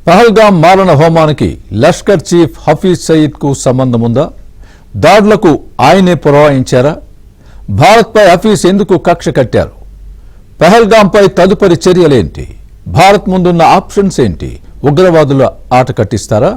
పహల్గాం మారణ హోమానికి లష్కర్ చీఫ్ హఫీజ్ సయీద్ కు సంబంధం ఉందా? దాడులకు ఆయనే పురవాయించారా? భారత్పై హఫీజ్ ఎందుకు కక్ష కట్టారు? పహల్గాంపై తదుపరి చర్యలేంటి? భారత్ ముందున్న ఆప్షన్స్ ఏంటి? ఉగ్రవాదుల ఆట కట్టిస్తారా?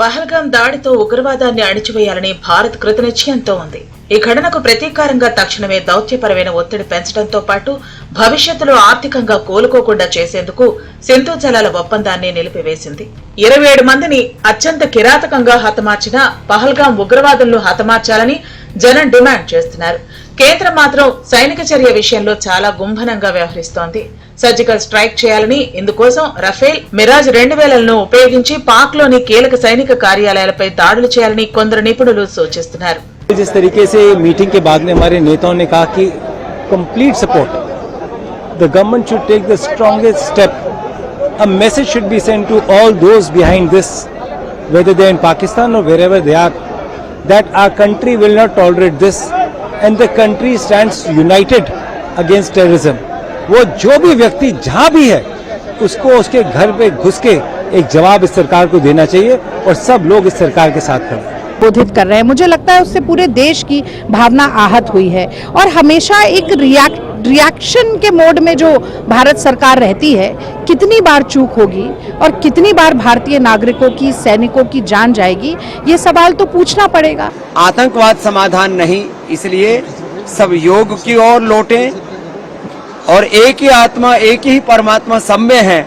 పహల్గాం దాడితో ఉగ్రవాదాన్ని అణిచివేయాలని భారత్ కృతనిశ్చయంతో ఉంది. ఈ ఘటనకు ప్రతీకారంగా తక్షణమే దౌత్యపరమైన ఒత్తిడి పెంచడంతో పాటు భవిష్యత్తులో ఆర్థికంగా కోలుకోకుండా చేసేందుకు సింధు జలాల ఒప్పందాన్ని నిలిపివేసింది. 27 మందిని అత్యంత కిరాతకంగా హతమార్చిన పహల్గాం ఉగ్రవాదులను హతమార్చాలని జనం డిమాండ్ చేస్తున్నారు. కేంద్రం మాత్రం సైనిక చర్య విషయంలో చాలా గుంభనంగా వ్యవహరిస్తోంది. సర్జికల్ స్ట్రైక్ చేయాలని, ఇందుకోసం రఫేల్, మిరాజ్ 2000లను ఉపయోగించి పాక్ లోని కీలక సైనిక కార్యాలయాలపై దాడులు చేయాలని కొందరు నిపుణులు సూచిస్తున్నారు. जिस तरीके से मीटिंग के बाद में हमारे नेताओं ने कहा कि complete support, the government should take the strongest step, a message should be sent to all those behind this, whether they are in Pakistan or wherever they are, that our country will not tolerate this and the country stands united against terrorism. वो जो भी व्यक्ति जहां भी है उसको उसके घर पे घुस के एक जवाब इस सरकार को देना चाहिए और सब लोग इस सरकार के साथ खड़े बोधित कर रहे हैं। मुझे लगता है उससे पूरे देश की भावना आहत हुई है और हमेशा एक रिएक्शन के मोड में जो भारत सरकार रहती है, कितनी बार चूक होगी और कितनी बार भारतीय नागरिकों की, सैनिकों की जान जाएगी, ये सवाल तो पूछना पड़ेगा। आतंकवाद समाधान नहीं, इसलिए सब योग की ओर लौटे और एक ही आत्मा, एक ही परमात्मा सब में है,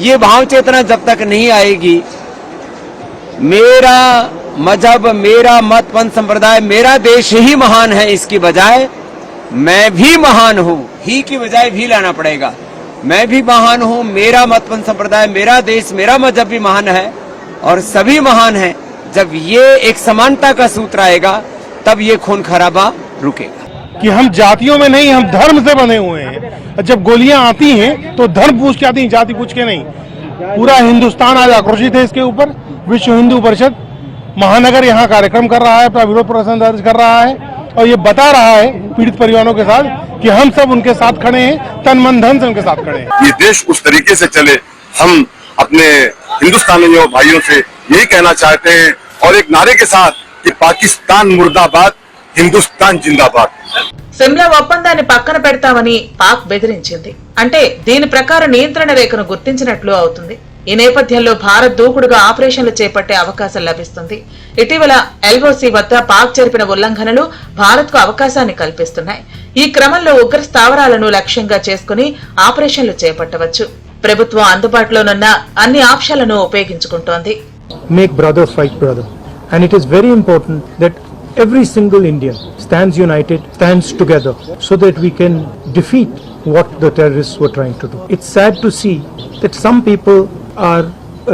ये भाव चेतना जब तक नहीं आएगी, मेरा मजहब, मेरा मत, पंथ, संप्रदाय, मेरा देश ही महान है इसकी बजाय मैं भी महान हूँ, ही की बजाय भी लाना पड़ेगा। मैं भी महान हूँ, मेरा मत, पंथ, संप्रदाय, मेरा देश, मेरा मजहब भी महान है और सभी महान हैं। जब ये एक समानता का सूत्र आएगा तब ये खून खराबा रुकेगा। कि हम जातियों में नहीं, हम धर्म से बने हुए हैं। जब गोलियां आती हैं तो धर्म पूछ के आती हैं, जाति पूछ के नहीं। पूरा हिंदुस्तान आज आक्रोशित है इसके ऊपर। विश्व हिंदू परिषद महानगर यहाँ कार्यक्रम कर रहा है, अपना विरोध प्रदर्शन दर्ज कर रहा है और ये बता रहा है पीड़ित परिवारों के साथ कि हम सब उनके साथ खड़े हैं, तन मन धन से उनके साथ खड़े हैं। ये देश उस तरीके से चले, हम अपने हिंदुस्तानियों भाइयों से यही कहना चाहते हैं और एक नारे के साथ कि पाकिस्तान मुर्दाबाद, హిందుస్థాన్ జిందాబాద్. సిమ్లా ఒప్పందాన్ని పక్కన పెడతామని పాక్ బెదిరించింది. అంటే దీని ప్రకారం నియంత్రణ రేఖను గుర్తించినట్లు అవుతుంది. ఈ నేపథ్యంలో భారత్ దూకుడుగా ఆపరేషన్లు చేపట్టే అవకాశం లభిస్తుంది. ఇటీవల ఎల్ఓసి వద్ద పాక్ జరిపిన ఉల్లంఘనలు భారత్ కు అవకాశాన్ని కల్పిస్తున్నాయి. ఈ క్రమంలో ఉగ్ర స్థావరాలను లక్ష్యంగా చేసుకుని ఆపరేషన్లు చేపట్టవచ్చు. ప్రభుత్వం అందుబాటులోనున్న అన్ని ఆప్షన్లను ఉపయోగించుకుంటోంది. Make brothers fight brother, and it is very important that every single Indian stands united, stands together so that we can defeat what the terrorists were trying to do. It's sad to see that some people are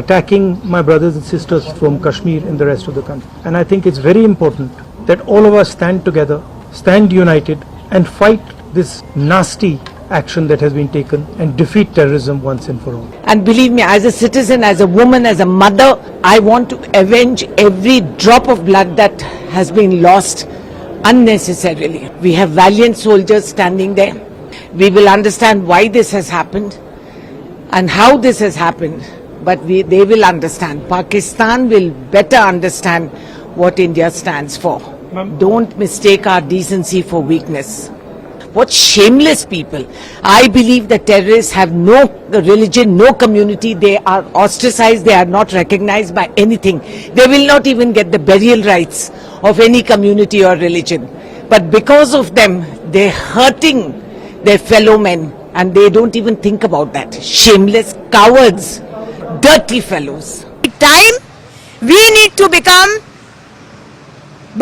attacking my brothers and sisters from Kashmir and the rest of the country. And I think it's very important that all of us stand together, stand united and fight this nasty action that has been taken and defeat terrorism once and for all. And believe me, as a citizen, as a woman, as a mother, I want to avenge every drop of blood that has been lost unnecessarily. We have valiant soldiers standing there. We will understand why this has happened and how this has happened, but they will understand. Pakistan will better understand what India stands for. Don't mistake our decency for weakness. What shameless people. I believe that terrorists have no religion, no community. They are ostracized. They are not recognized by anything. They will not even get the burial rights of any community or religion. But because of them, they're hurting their fellow men and they don't even think about that. Shameless cowards, dirty fellows. Time we need to become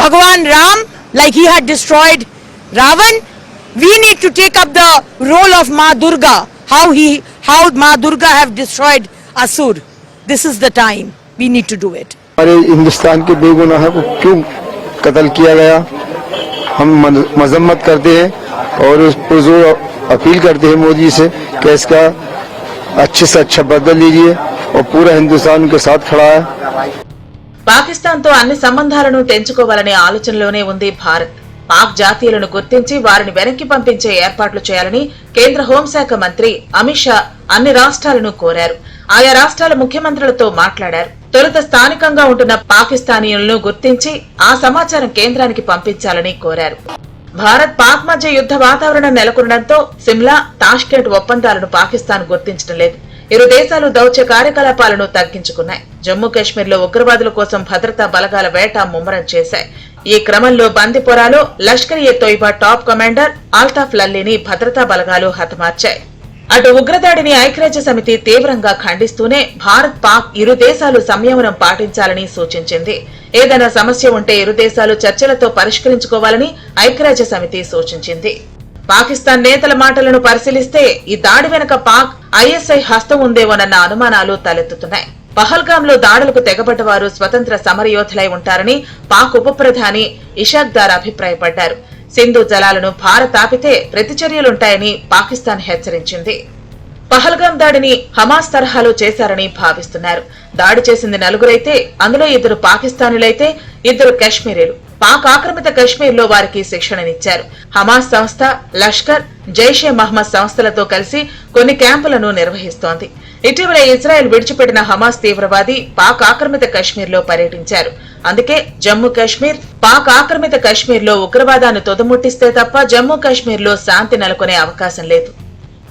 Bhagwan Ram, like he had destroyed Ravan. We need to take up the role of Ma Durga, how Ma Durga have destroyed Asur. This is the time we need to do it. हमारे हिंदुस्तान के बेगुनाह को क्यों कत्ल किया गया, हम मजम्मत करते हैं और उस पुरजोर अपील करते हैं मोदी से कि इसका अच्छे से अच्छा बदला लीजिए और पूरा हिंदुस्तान उनके साथ खड़ा है। పాకిస్తాన్తో అన్ని సంబంధాలను తెంచుకోవాలనే ఆలోచనలోనే ఉంది భారత్. పాక్ జాతీయులను గుర్తించి వారిని వెనక్కి పంపించే ఏర్పాట్లు చేయాలని కేంద్ర హోంశాఖ మంత్రి అమిత్ షా అన్ని రాష్ట్రాలను కోరారు. ఆయా రాష్ట్రాల ముఖ్యమంత్రులతో మాట్లాడారు. తొలుత స్థానికంగా ఉంటున్న పాకిస్తానీయులను గుర్తించి ఆ సమాచారం కేంద్రానికి పంపించాలని కోరారు. భారత్ పాక్ మధ్య యుద్ధ వాతావరణం నెలకొనడంతో సిమ్లా, తాష్కెంట్ ఒప్పందాలను పాకిస్తాన్ గుర్తించడం లేదు. ఇరు దేశాలు దౌత్య కార్యకలాపాలను తగ్గించుకున్నాయి. జమ్మూ కశ్మీర్ లో ఉగ్రవాదుల కోసం భద్రతా బలగాల వేట ముమ్మరం చేశాయి. ఈ క్రమంలో బందిపోరాలో లష్కర్-ఎ-తోయిబా టాప్ కమాండర్ అల్తాఫ్ లల్లీని భద్రతా బలగాలు హతమార్చాయి. అటు ఉగ్రదాడిని ఐక్యరాజ్య సమితి తీవ్రంగా ఖండిస్తూనే భారత్, పాక్ ఇరు దేశాలు సంయమనం పాటించాలని సూచించింది. ఏదైనా సమస్య ఉంటే ఇరు దేశాలు చర్చలతో పరిష్కరించుకోవాలని ఐక్యరాజ్య సమితి సూచించింది. పాకిస్తాన్ నేతల మాటలను పరిశీలిస్తే ఈ దాడి వెనుక పాక్, ఐఎస్ఐ హస్తం ఉందేమోనన్న అనుమానాలు తలెత్తుతున్నాయి. పహల్గాంలో దాడులకు తెగబడ్డవారు స్వతంత్ర సమరయోధులై ఉంటారని పాక్ ఉప ప్రధాని ఇషాక్ దార్ అభిప్రాయపడ్డారు. సింధు జలాలను భారత్ ఆపితే ప్రతిచర్యలుంటాయని పాకిస్తాన్ హెచ్చరించింది. పహల్గాం దాడిని హమాస్ తరహాలో చేశారని భావిస్తున్నారు. దాడి చేసింది నలుగురైతే అందులో 2 పాకిస్తానీలైతే 2 కశ్మీరీలు. పాక్ ఆక్రమిత కశ్మీర్ లో వారికి శిక్షణనిచ్చారు. హమాస్ సంస్థ, లష్కర్, జైషే మహ్మద్ సంస్థలతో కలిసి కొన్ని క్యాంపులను నిర్వహిస్తోంది. ఇటీవల ఇజ్రాయెల్ విడిచిపెట్టిన హమాస్ తీవ్రవాది పాక్ ఆక్రమిత కశ్మీర్ లో పర్యటించారు. అందుకే జమ్మూ కశ్మీర్, పాక్ ఆక్రమిత కశ్మీర్ లో ఉగ్రవాదాన్ని తొదముట్టిస్తే తప్ప జమ్మూ కశ్మీర్ లో శాంతి నెలకొనే అవకాశం లేదు.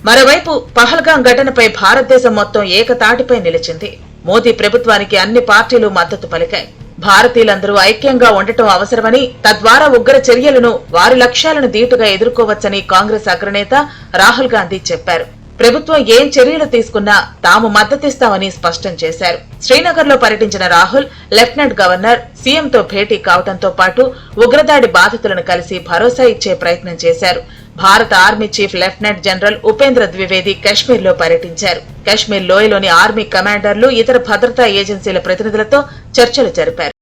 మరోవైపు పహల్గాం ఘటనపై భారతదేశం మొత్తం ఏకతాటిపై నిలిచింది. మోదీ ప్రభుత్వానికి అన్ని పార్టీలు మద్దతు పలికాయి. భారతీయులందరూ ఐక్యంగా ఉండటం అవసరమని, తద్వారా ఉగ్ర చర్యలను, వారి లక్ష్యాలను ధీటుగా ఎదుర్కోవచ్చని కాంగ్రెస్ అగ్రనేత రాహుల్ గాంధీ చెప్పారు. ప్రభుత్వం ఏం చర్యలు తీసుకున్నా తాము మద్దతిస్తామని స్పష్టం చేశారు. శ్రీనగర్ లో పర్యటించిన రాహుల్ లెఫ్టినెంట్ గవర్నర్, సీఎంతో భేటీ కావడంతో పాటు ఉగ్రదాడి బాధితులను కలిసి భరోసా ఇచ్చే ప్రయత్నం చేశారు. భారత army chief lieutenant general Upendra Dwivedi Kashmir లో పర్యటించారు. కశ్మీర్ లోయలోని ఆర్మీ కమాండర్లు, ఇతర భద్రతా ఏజెన్సీల ప్రతినిధులతో చర్చలు జరిపారు.